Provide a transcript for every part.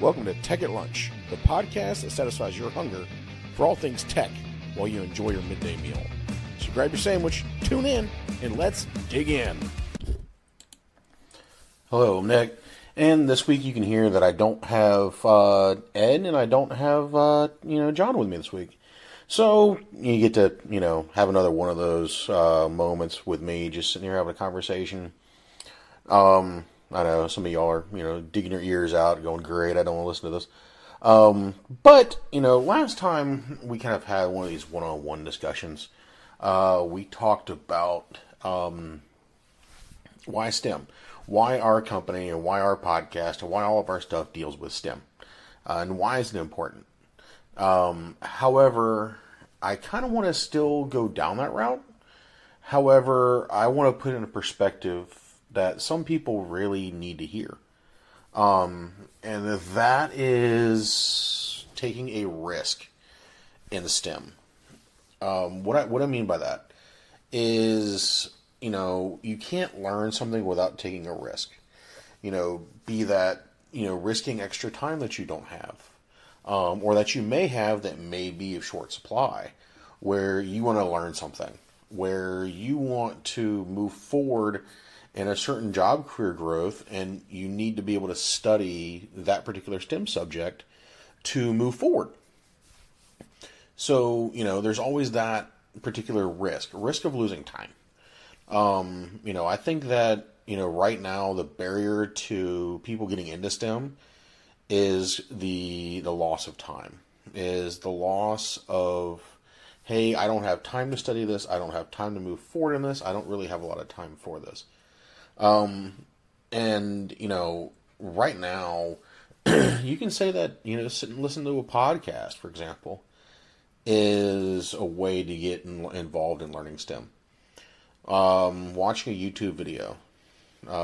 Welcome to Tech at Lunch, the podcast that satisfies your hunger for all things tech while you enjoy your midday meal. So grab your sandwich, tune in, and let's dig in. Hello, I'm Nick, and this week you can hear that I don't have Ed and I don't have John with me this week. So you get to have another one of those moments with me, just sitting here having a conversation. I know some of y'all are, digging your ears out, going, great, I don't want to listen to this. But, last time we kind of had one of these one-on-one discussions. We talked about why STEM, why our company and why our podcast and why all of our stuff deals with STEM. And why is it important? However, I kind of want to still go down that route. However, I want to put in a perspective that some people really need to hear. And that is taking a risk in STEM. What I mean by that is, you can't learn something without taking a risk. Be that, risking extra time that you don't have. Or that you may have that may be of short supply, where you want to learn something, where you want to move forward in a certain job career growth, and you need to be able to study that particular STEM subject to move forward. So, there's always that particular risk of losing time. I think that, right now the barrier to people getting into STEM is the loss of time, is the loss of, hey, I don't have time to study this, I don't have time to move forward in this, I don't really have a lot of time for this. Right now, you can say that, sit and listen to a podcast, for example, is a way to get involved in learning STEM. Watching a YouTube video,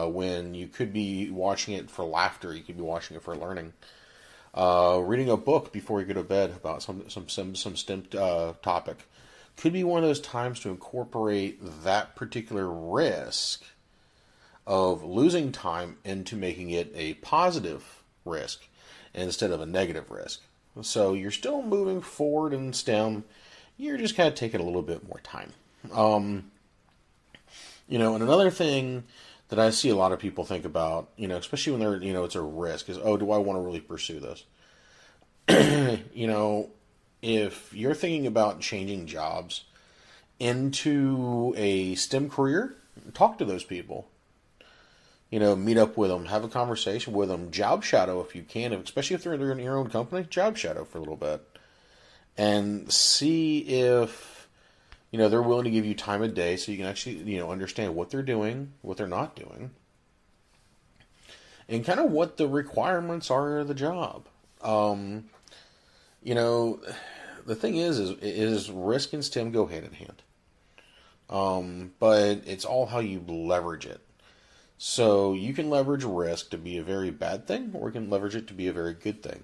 when you could be watching it for laughter, you could be watching it for learning. Reading a book before you go to bed about some STEM topic could be one of those times to incorporate that particular risk of losing time into making it a positive risk instead of a negative risk. So you're still moving forward in STEM, you're just kind of taking a little bit more time. And another thing that I see a lot of people think about, especially when they're, it's a risk, is, do I want to really pursue this? If you're thinking about changing jobs into a STEM career, talk to those people. Meet up with them, have a conversation with them, job shadow if you can, especially if they're in your own company, job shadow for a little bit. And see if, they're willing to give you time of day so you can actually, understand what they're doing, what they're not doing, and kind of what the requirements are of the job. The thing is risk and STEM go hand in hand. But it's all how you leverage it. So you can leverage risk to be a very bad thing, or you can leverage it to be a very good thing.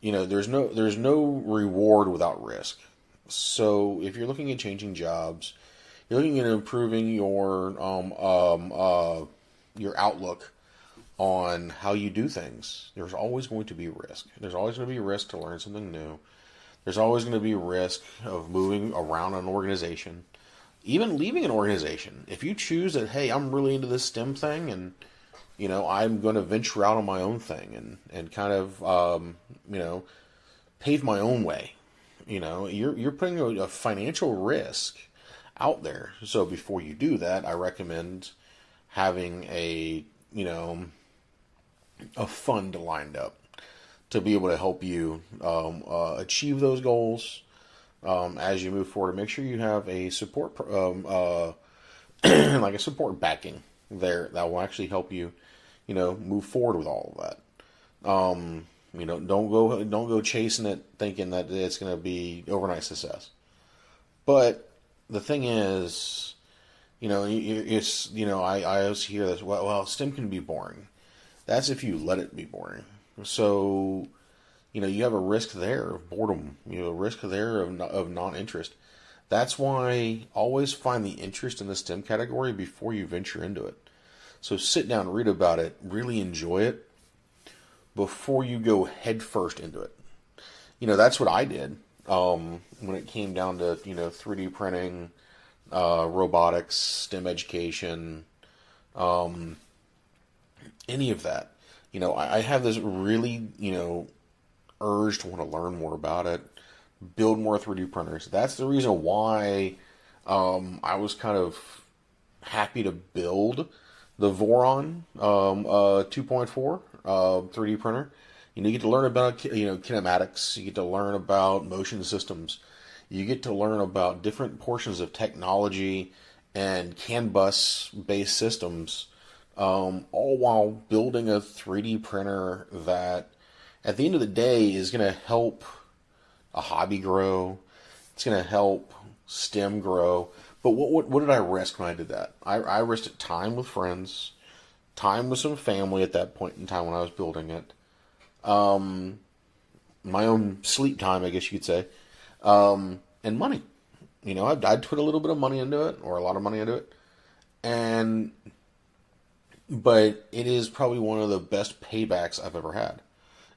There's no reward without risk. So if you're looking at changing jobs, you're looking at improving your outlook on how you do things. There's always going to be risk. There's always going to be risk to learn something new. There's always going to be risk of moving around an organization. Even leaving an organization, if you choose that, hey, I'm really into this STEM thing, and I'm going to venture out on my own thing and kind of pave my own way. You're putting a financial risk out there. So before you do that, I recommend having a fund lined up to be able to help you achieve those goals. As you move forward, make sure you have a support, like a support backing there that will actually help you, move forward with all of that. Don't go chasing it thinking that it's going to be overnight success. But the thing is, it's, I always hear this, well, STEM can be boring. That's if you let it be boring. So, you have a risk there of boredom, a risk there of non-interest. That's why always find the interest in the STEM category before you venture into it. So sit down, read about it, really enjoy it. before you go headfirst into it. That's what I did when it came down to 3D printing, robotics, STEM education, any of that. I have this really urge to want to learn more about it, build more 3D printers. That's the reason why I was kind of happy to build the Voron 2.4 3D printer. You get to learn about kinematics. You get to learn about motion systems. You get to learn about different portions of technology and CAN bus based systems, all while building a 3D printer that, at the end of the day, is going to help a hobby grow. It's going to help STEM grow. But what did I risk when I did that? I risked time with friends, time with some family at that point in time when I was building it, my own sleep time, I guess you could say, and money. I'd put a little bit of money into it, or a lot of money into it, but it is probably one of the best paybacks I've ever had,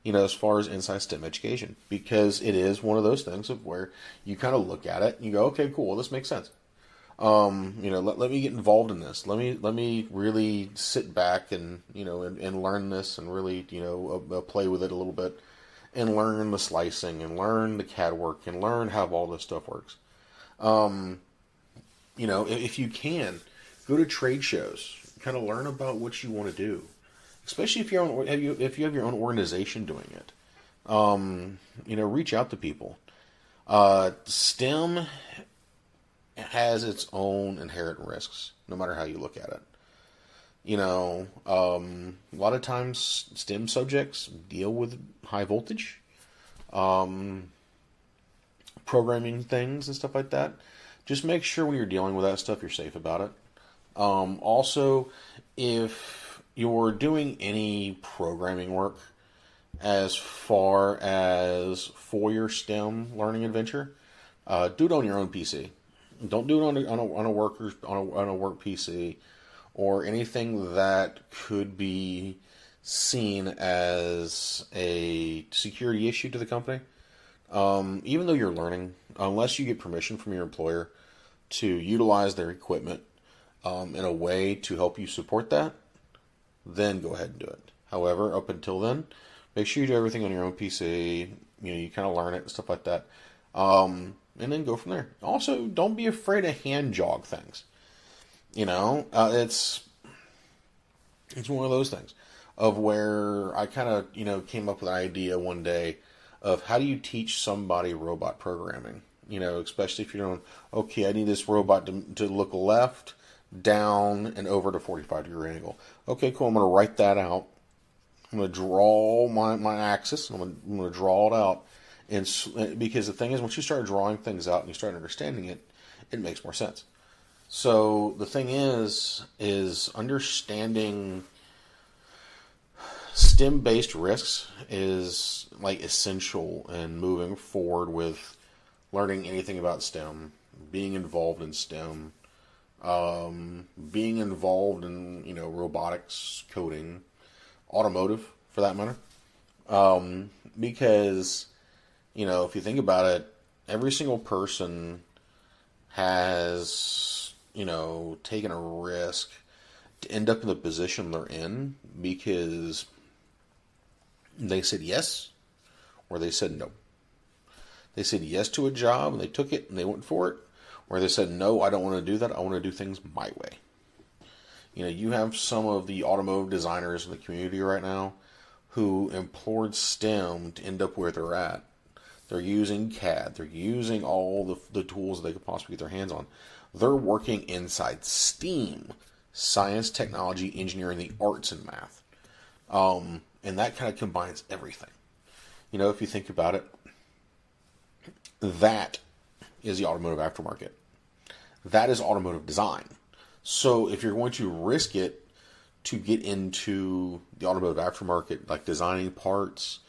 as far as inside STEM education, because it is one of those things of where you kind of look at it and you go, okay, cool, well, this makes sense. Let me get involved in this. Let me really sit back and and learn this, and really play with it a little bit, and learn the slicing, and learn the CAD work, and learn how all this stuff works. If you can, go to trade shows, kind of learn about what you want to do, especially if if you have your own organization doing it. Reach out to people. STEM has its own inherent risks, no matter how you look at it. A lot of times STEM subjects deal with high voltage, programming things and stuff like that. Just make sure when you're dealing with that stuff, you're safe about it. Also, if you're doing any programming work as far as for your STEM learning adventure, do it on your own PC. Don't do it on a work PC, or anything that could be seen as a security issue to the company. Even though you're learning, unless you get permission from your employer to utilize their equipment in a way to help you support that, then go ahead and do it. However, up until then, make sure you do everything on your own PC. You kind of learn it and stuff like that. And then go from there. Also, don't be afraid to hand jog things. It's one of those things of where I kind of, came up with an idea one day of how do you teach somebody robot programming? Especially if you're doing, okay, I need this robot to look left, down, and over to 45-degree angle. Okay, cool, I'm going to write that out. I'm going to draw my axis, and I'm going to draw it out. And because the thing is, once you start drawing things out and you start understanding it, it makes more sense. So the thing is understanding STEM-based risks is essential in moving forward with learning anything about STEM, being involved in STEM, being involved in robotics, coding, automotive for that matter, because if you think about it, every single person has, taken a risk to end up in the position they're in because they said yes or they said no. They said yes to a job and they took it and they went for it, or they said, no, I don't want to do that. I want to do things my way. You have some of the automotive designers in the community right now who implored STEM to end up where they're at. They're using CAD. They're using all the tools they could possibly get their hands on. They're working inside STEAM, science, technology, engineering, the arts, and math. And that kind of combines everything. If you think about it, that is the automotive aftermarket. That is automotive design. So if you're going to risk it to get into the automotive aftermarket, like designing parts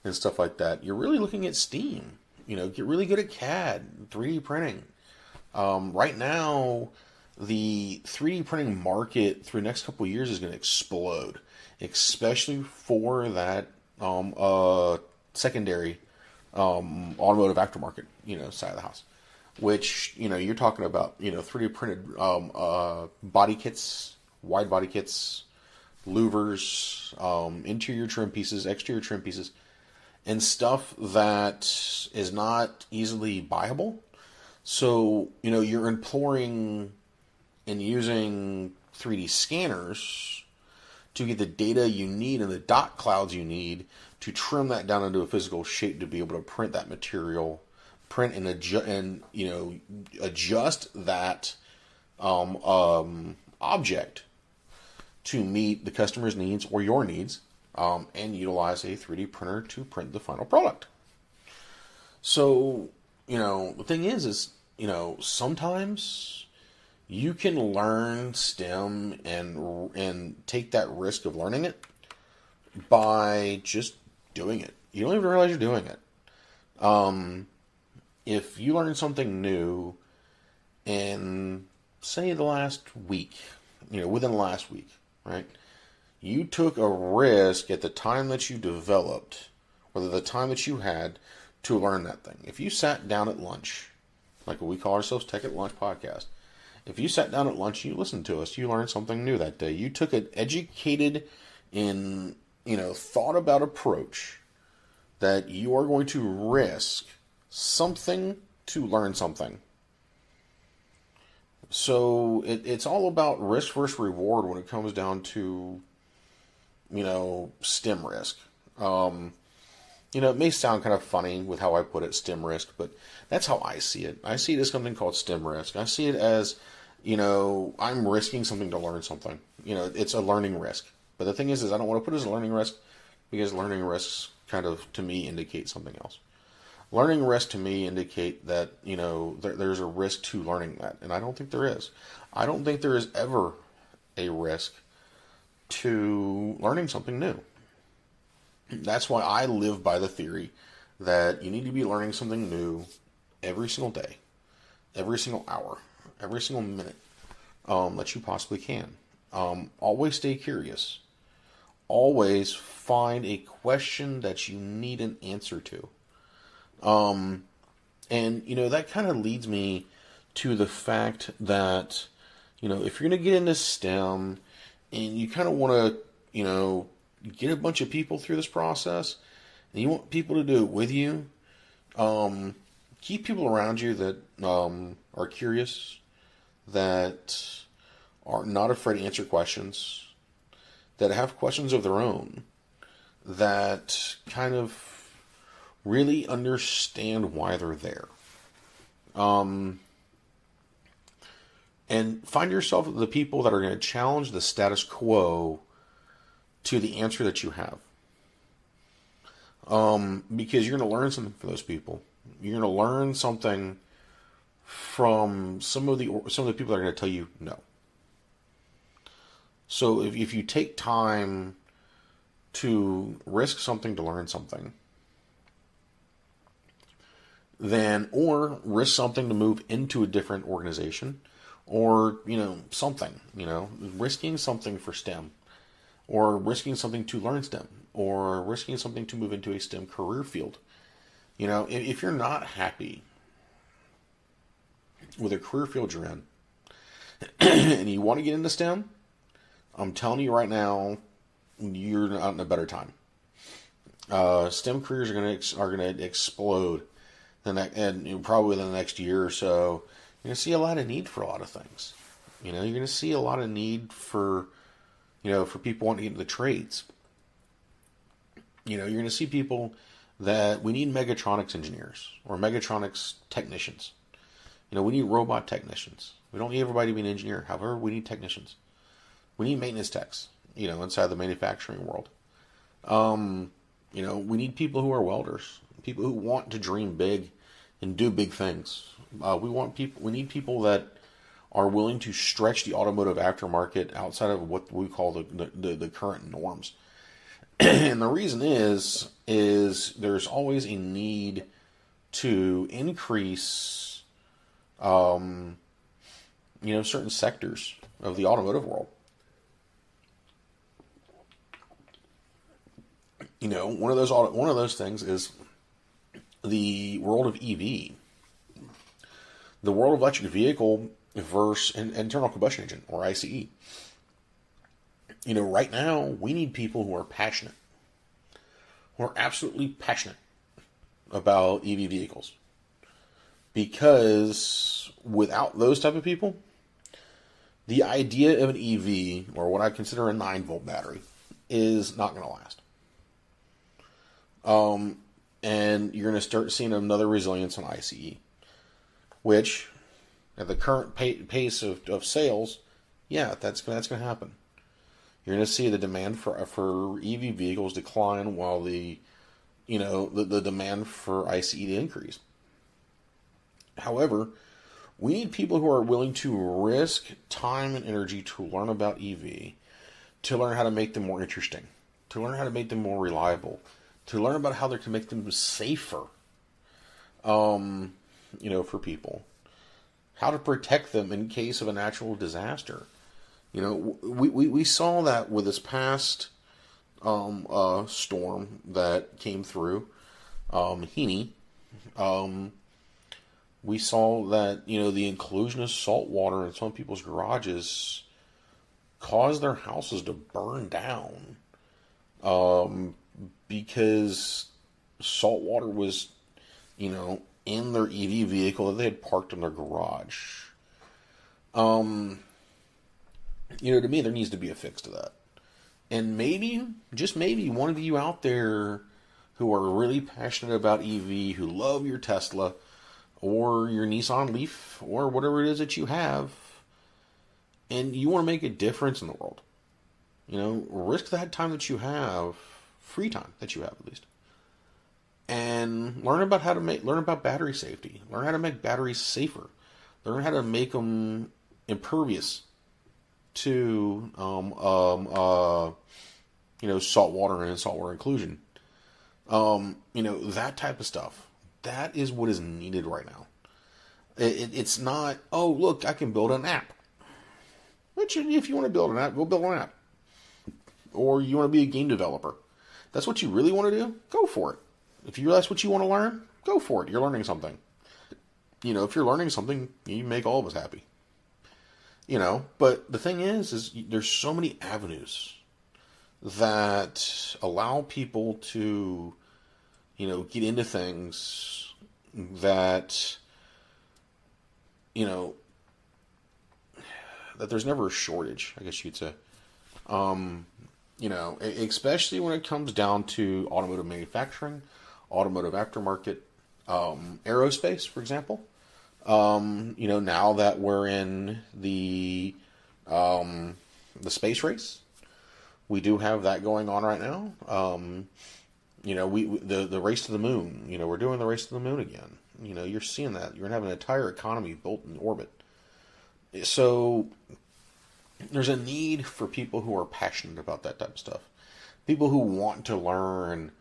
and stuff like that, you're really looking at STEAM. Get really good at CAD, 3D printing. Right now, the 3D printing market through the next couple of years is going to explode, especially for that secondary automotive aftermarket, side of the house, which, you're talking about, 3D printed body kits, wide body kits, louvers, interior trim pieces, exterior trim pieces, and stuff that is not easily buyable. So, you're imploring and using 3D scanners to get the data you need and the dot clouds you need to trim that down into a physical shape to be able to print that material, print and adjust that object to meet the customer's needs or your needs, and utilize a 3D printer to print the final product. So, the thing is, sometimes you can learn STEM and take that risk of learning it by just doing it. You don't even realize you're doing it. If you learn something new in, say, the last week, within the last week, right? You took a risk at the time that you developed, or the time that you had to learn that thing. If you sat down at lunch, like what we call ourselves Tech at Lunch podcast, if you sat down at lunch and you listened to us, you learned something new that day. You took an educated and, thought about approach that you are going to risk something to learn something. So it's all about risk versus reward when it comes down to, STEM risk. It may sound kind of funny with how I put it, STEM risk, but that's how I see it. I see it as something called STEM risk. I see it as, I'm risking something to learn something. It's a learning risk. But the thing is I don't want to put it as a learning risk because learning risks kind of, to me, indicate something else. Learning risk to me indicate that, there's a risk to learning that. And I don't think there is. I don't think there is ever a risk to learning something new. That's why I live by the theory that you need to be learning something new every single day, every single hour, every single minute that you possibly can. Always stay curious. Always find a question that you need an answer to. And, that kind of leads me to the fact that, if you're going to get into STEM and you kind of want to, get a bunch of people through this process and you want people to do it with you, keep people around you that are curious, that are not afraid to answer questions, that have questions of their own, that kind of really understand why they're there. And find yourself the people that are going to challenge the status quo to the answer that you have. Because you're going to learn something from those people. You're going to learn something from some of the people that are going to tell you no. So if you take time to risk something to learn something, or risk something to move into a different organization, or, something, risking something for STEM, or risking something to learn STEM, or risking something to move into a STEM career field. If you're not happy with a career field you're in, and you want to get into STEM, I'm telling you right now, you're not in a better time. STEM careers are going to explode, and probably in the next year or so. You're going to see a lot of need for a lot of things. You're going to see a lot of need for, for people wanting to get into the trades. You're going to see people that we need mechatronics engineers or mechatronics technicians. We need robot technicians. We don't need everybody to be an engineer. However, we need technicians. We need maintenance techs, inside the manufacturing world. We need people who are welders, people who want to dream big and do big things. We need people that are willing to stretch the automotive aftermarket outside of what we call the current norms. And the reason is there's always a need to increase, certain sectors of the automotive world. one of those things is the world of EV, the world of electric vehicle versus internal combustion engine, or ICE. Right now we need people who are passionate, who are absolutely passionate about EV vehicles, because without those type of people, the idea of an EV, or what I consider a 9-volt battery, is not going to last. And you're going to start seeing another resilience on ICE, which, at the current pace of sales, yeah, that's going to happen. You're going to see the demand for EV vehicles decline, while the demand for ICE to increase. However, we need people who are willing to risk time and energy to learn about EV, to learn how to make them more interesting, to learn how to make them more reliable, to learn about how they can make them safer, for people, how to protect them in case of a natural disaster. We saw that with this past storm that came through, Henny. We saw that, the inclusion of salt water in some people's garages caused their houses to burn down, because salt water was, in their EV vehicle that they had parked in their garage. To me, there needs to be a fix to that. And maybe, just maybe, one of you out there who are really passionate about EV, who love your Tesla, or your Nissan Leaf, or whatever it is that you have, and you want to make a difference in the world, risk that time that you have, free time that you have at least, and learn about battery safety, learn how to make batteries safer, learn how to make them impervious to salt water and saltwater inclusion. That type of stuff. That is what is needed right now. It's not, oh, look, I can build an app. Which, if you want to build an app, go build an app. Or you want to be a game developer. That's what you really want to do? Go for it. If you realize what you want to learn, go for it. You're learning something. If you're learning something, you make all of us happy. But the thing is there's so many avenues that allow people to, get into things that, that there's never a shortage, I guess you'd say. Especially when it comes down to automotive manufacturing, automotive aftermarket, aerospace, for example. Now that we're in the space race, we do have that going on right now. The race to the moon. We're doing the race to the moon again. You're seeing that. You're going to have an entire economy built in orbit. So there's a need for people who are passionate about that type of stuff. People who want to learn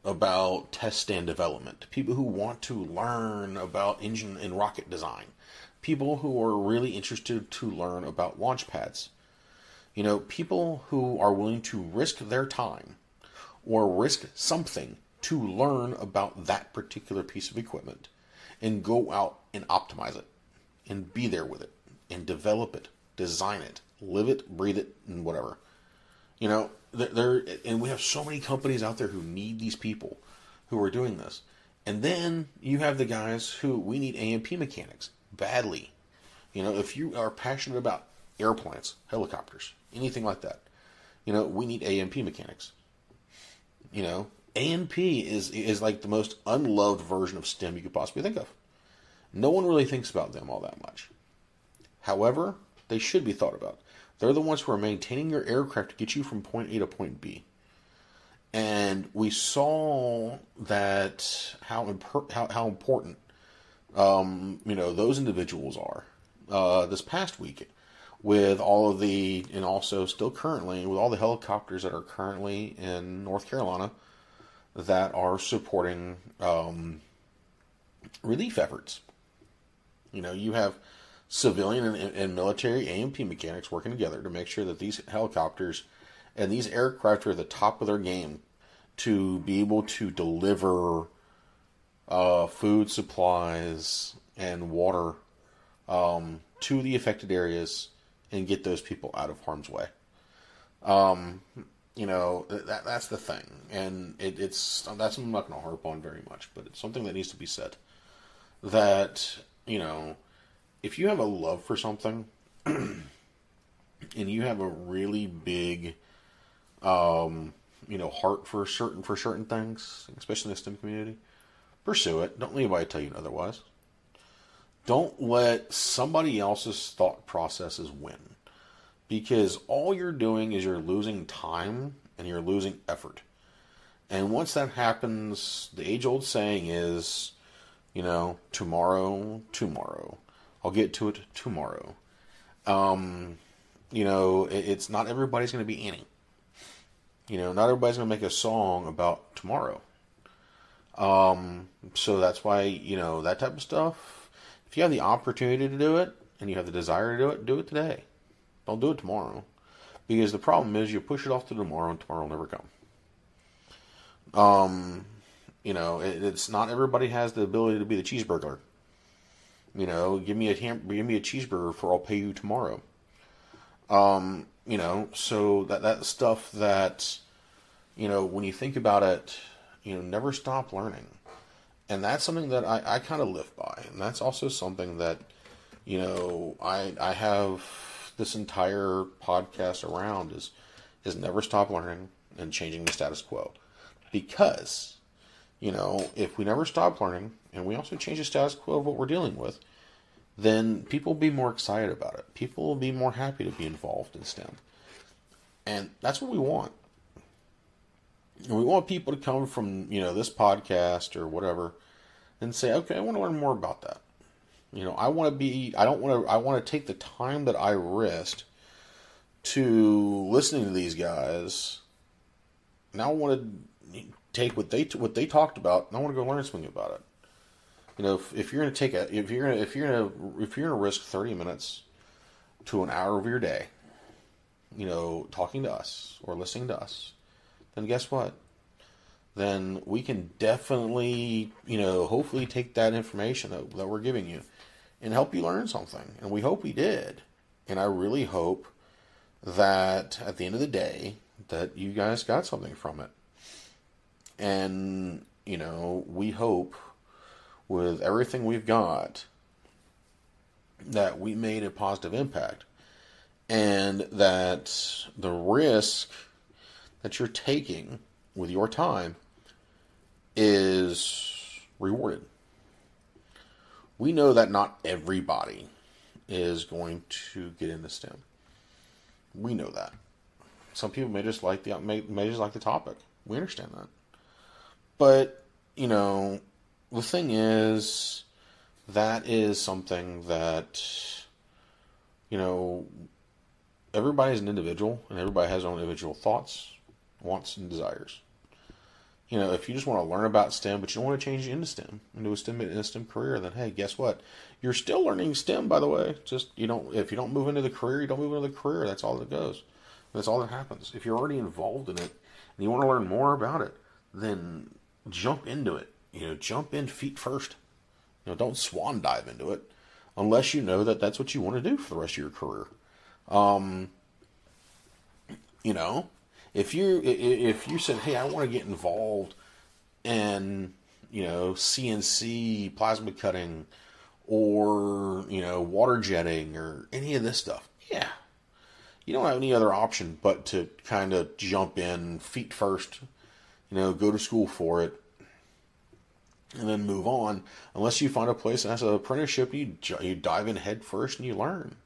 about test stand development. People who want to learn about engine and rocket design. People who are really interested to learn about launch pads. People who are willing to risk their time or risk something to learn about that particular piece of equipment and go out and optimize it and be there with it and develop it, design it, live it, breathe it, and whatever. And we have so many companies out there who need these people who are doing this. And then you have the guys who, we need A&P mechanics badly. If you are passionate about airplanes, helicopters, anything like that, we need A&P mechanics. A&P is like the most unloved version of STEM you could possibly think of. No one really thinks about them all that much. However, they should be thought about. They're the ones who are maintaining your aircraft to get you from point A to point B. And we saw that how important those individuals are this past week with all of the, and also still currently with all the helicopters that are currently in North Carolina that are supporting relief efforts. You have civilian and military A&P mechanics working together to make sure that these helicopters and these aircraft are at the top of their game to be able to deliver food supplies and water to the affected areas and get those people out of harm's way. That's the thing, and that's I'm not going to harp on very much, but it's something that needs to be said. That if you have a love for something, and you have a really big, heart for certain things, especially in the STEM community, pursue it. Don't let anybody tell you otherwise. Don't let somebody else's thought processes win. Because all you're doing is you're losing time and you're losing effort. And once that happens, the age-old saying is, tomorrow. I'll get to it tomorrow. It's not everybody's going to be Annie. Not everybody's going to make a song about tomorrow. So that's why, that type of stuff, if you have the opportunity to do it and you have the desire to do it today. Don't do it tomorrow. Because the problem is you push it off to tomorrow and tomorrow will never come. It's not everybody has the ability to be the cheeseburger. Give me a cheeseburger for I'll pay you tomorrow. So that stuff that, when you think about it, never stop learning. And that's something that I kind of live by. And that's also something that, I have this entire podcast around is never stop learning and changing the status quo. Because, if we never stop learning and we also change the status quo of what we're dealing with, then people will be more excited about it. People will be more happy to be involved in STEM. And that's what we want. And we want people to come from, this podcast or whatever and say, okay, I want to learn more about that. I want to take the time that I risked to listening to these guys. Now I want to take what they talked about, and I want to go learn something about it. If you're gonna risk 30 minutes to an hour of your day, talking to us or listening to us, then guess what? Then we can definitely, hopefully take that information that we're giving you and help you learn something. And we hope we did. And I really hope that at the end of the day, that you guys got something from it. And, we hope with everything we've got that we made a positive impact. And that the risk that you're taking with your time is rewarded. We know that not everybody is going to get into STEM. We know that. Some people may just like the topic. We understand that. But, the thing is, that is something that, everybody's an individual, and everybody has their own individual thoughts, wants, and desires. If you just want to learn about STEM, but you don't want to change into a STEM career, then hey, guess what? You're still learning STEM, by the way. Just if you don't move into the career, you don't move into the career. That's all that goes. That's all that happens. If you're already involved in it and you want to learn more about it, then jump into it. Jump in feet first. Don't swan dive into it unless you know that that's what you want to do for the rest of your career. If you said, hey, I want to get involved in, CNC plasma cutting or, water jetting or any of this stuff, yeah. You don't have any other option but to kind of jump in feet first, go to school for it, and then move on. Unless you find a place that has an apprenticeship, you dive in head first and you learn.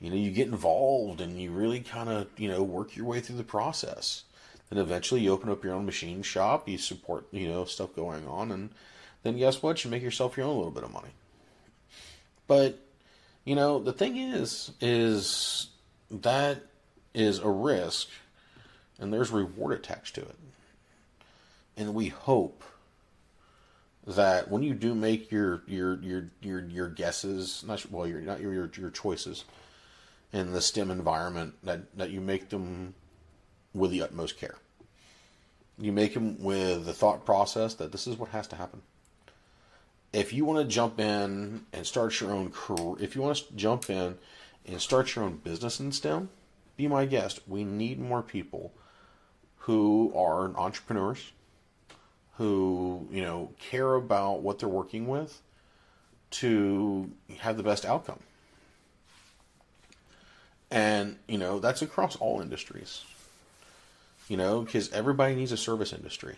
You get involved and you really kind of, work your way through the process. Then eventually you open up your own machine shop, you support, stuff going on, and then guess what? You make yourself your own little bit of money. But, the thing is that is a risk and there's reward attached to it. And we hope that when you do make your guesses, your choices in the STEM environment, that you make them with the utmost care. You make them with the thought process that this is what has to happen. If you want to jump in and start your own career, if you want to jump in and start your own business in STEM, be my guest. We need more people who are entrepreneurs, who, care about what they're working with to have the best outcome. And, that's across all industries. Because everybody needs a service industry.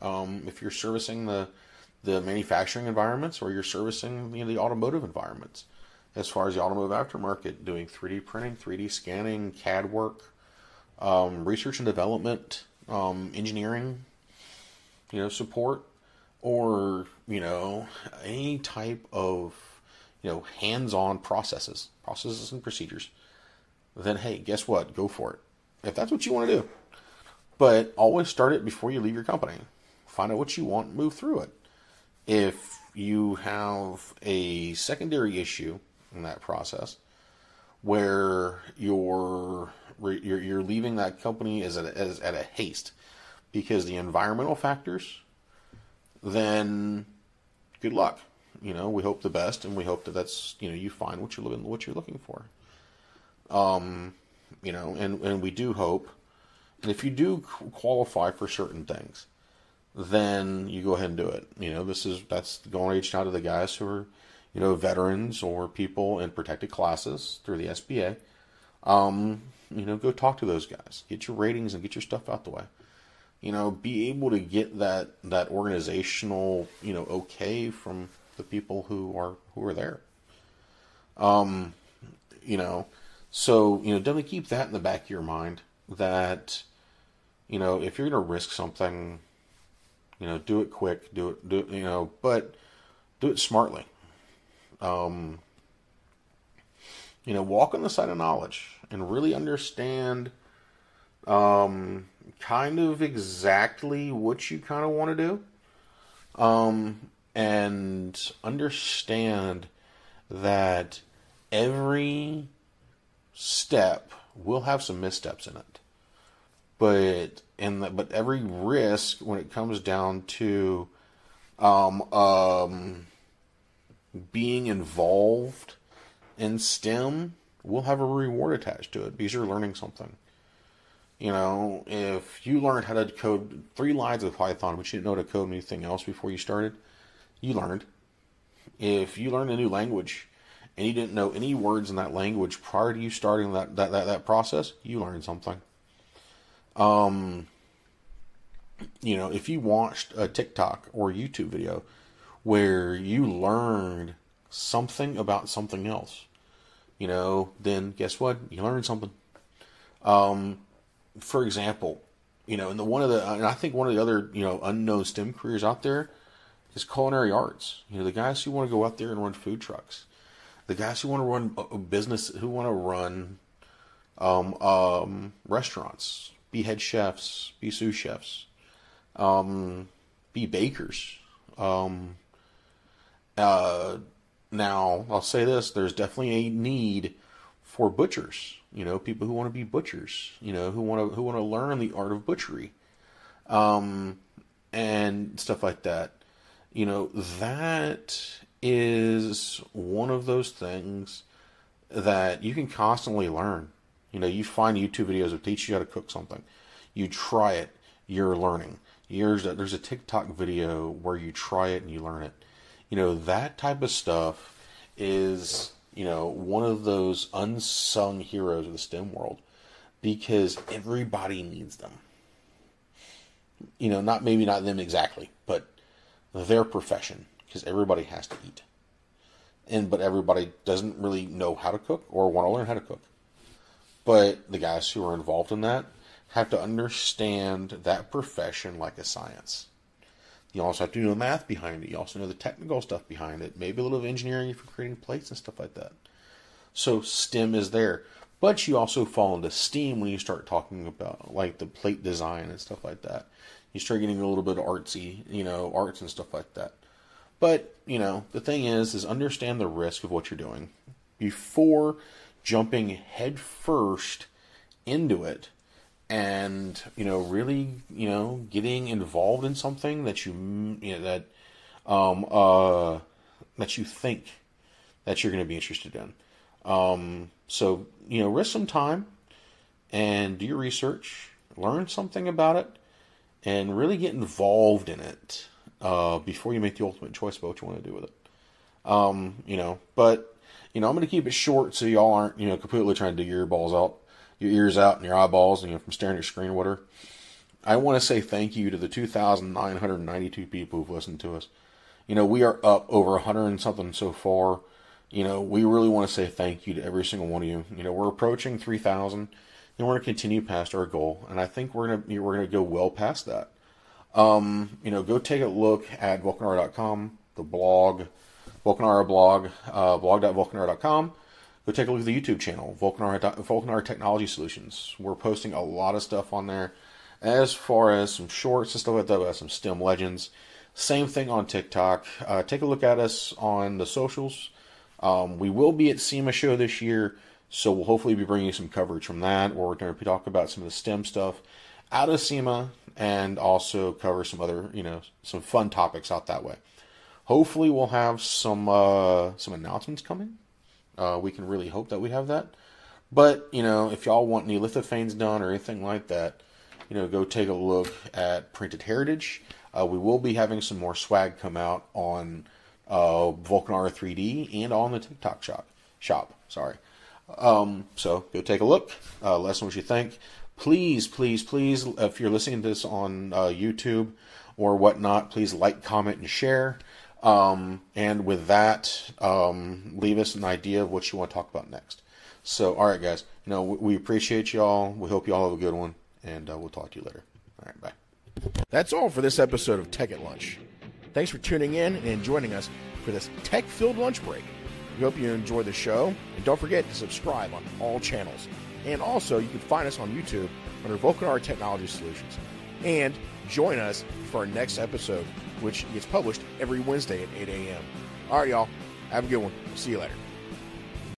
If you're servicing the manufacturing environments, or you're servicing the automotive environments, as far as the automotive aftermarket, doing 3D printing, 3D scanning, CAD work, research and development, engineering, support, or, any type of, hands-on processes and procedures, then hey, guess what? Go for it. If that's what you want to do. But always start it before you leave your company. Find out what you want and move through it. If you have a secondary issue in that process where you're leaving that company as at a haste because the environmental factors, then good luck. We hope the best, and we hope that that's you find what you're looking for. And we do hope. And if you do qualify for certain things, then you go ahead and do it. That's going reaching out to the guys who are, veterans or people in protected classes through the SBA. Go talk to those guys. Get your ratings and get your stuff out the way. Be able to get that organizational, okay from the people who are there. So, definitely keep that in the back of your mind that, if you're going to risk something, do it quick, do it, but do it smartly. Walk on the side of knowledge and really understand, kind of exactly what you kind of want to do. And understand that every step will have some missteps in it. But every risk, when it comes down to being involved in STEM, will have a reward attached to it because you're learning something. If you learned how to code 3 lines of Python, but you didn't know how to code anything else before you started, you learned. If you learned a new language and you didn't know any words in that language prior to you starting that process, you learned something. If you watched a TikTok or YouTube video where you learned something about something else, then guess what? You learned something. For example, and I think one of the other, unknown STEM careers out there is culinary arts. The guys who want to go out there and run food trucks, the guys who want to run a business, who want to run, restaurants, be head chefs, be sous chefs, be bakers. Now, I'll say this, there's definitely a need for butchers, people who want to be butchers, who want to learn the art of butchery, and stuff like that. That is one of those things that you can constantly learn. You find YouTube videos that teach you how to cook something. You try it, you're learning. There's a TikTok video where you try it and you learn it. That type of stuff is, one of those unsung heroes of the STEM world, because everybody needs them. Maybe not them exactly, but their profession, because everybody has to eat. But everybody doesn't really know how to cook or want to learn how to cook. But the guys who are involved in that have to understand that profession like a science. You also have to know the math behind it. You also know the technical stuff behind it. Maybe a little of engineering for creating plates and stuff like that. So STEM is there. But you also fall into STEAM when you start talking about like the plate design and stuff like that. You start getting a little bit artsy, arts and stuff like that. But, the thing is understand the risk of what you're doing before jumping head first into it and, really, getting involved in something that that you think that you're going to be interested in. So, risk some time and do your research, learn something about it, and really get involved in it before you make the ultimate choice about what you want to do with it. But I'm going to keep it short so y'all aren't, completely trying to dig your ears out and your eyeballs, from staring at your screen or whatever. I want to say thank you to the 2,992 people who've listened to us. We are up over 100 and something so far. We really want to say thank you to every single one of you. We're approaching 3,000, and we're going to continue past our goal. And I think we're going to go well past that. Go take a look at vulcanara.com, the blog, Vulcanara blog, blog.vulcanara.com. Go take a look at the YouTube channel, Vulcanara Technology Solutions. We're posting a lot of stuff on there, as far as some shorts and stuff like that, some STEM legends. Same thing on TikTok. Take a look at us on the socials. We will be at SEMA show this year, so we'll hopefully be bringing you some coverage from that, or we're going to talk about some of the STEM stuff out of SEMA, and also cover some other, some fun topics out that way. Hopefully we'll have some announcements coming. We can really hope that we have that. But, if y'all want any lithophanes done or anything like that, go take a look at Printed Heritage. We will be having some more swag come out on Vulcanara 3D and on the TikTok shop. Sorry. So go take a look. Let us know what you think. Please, please, please, if you're listening to this on YouTube or whatnot, please like, comment, and share. And with that, leave us an idea of what you want to talk about next. So, all right, guys, we appreciate y'all. We hope y'all have a good one, and we'll talk to you later. All right, bye. That's all for this episode of Tech at Lunch. Thanks for tuning in and joining us for this tech-filled lunch break. We hope you enjoy the show, and don't forget to subscribe on all channels. And also, you can find us on YouTube under Vulcanara Technology Solutions. And join us for our next episode, which gets published every Wednesday at 8 a.m. All right, y'all. Have a good one. See you later.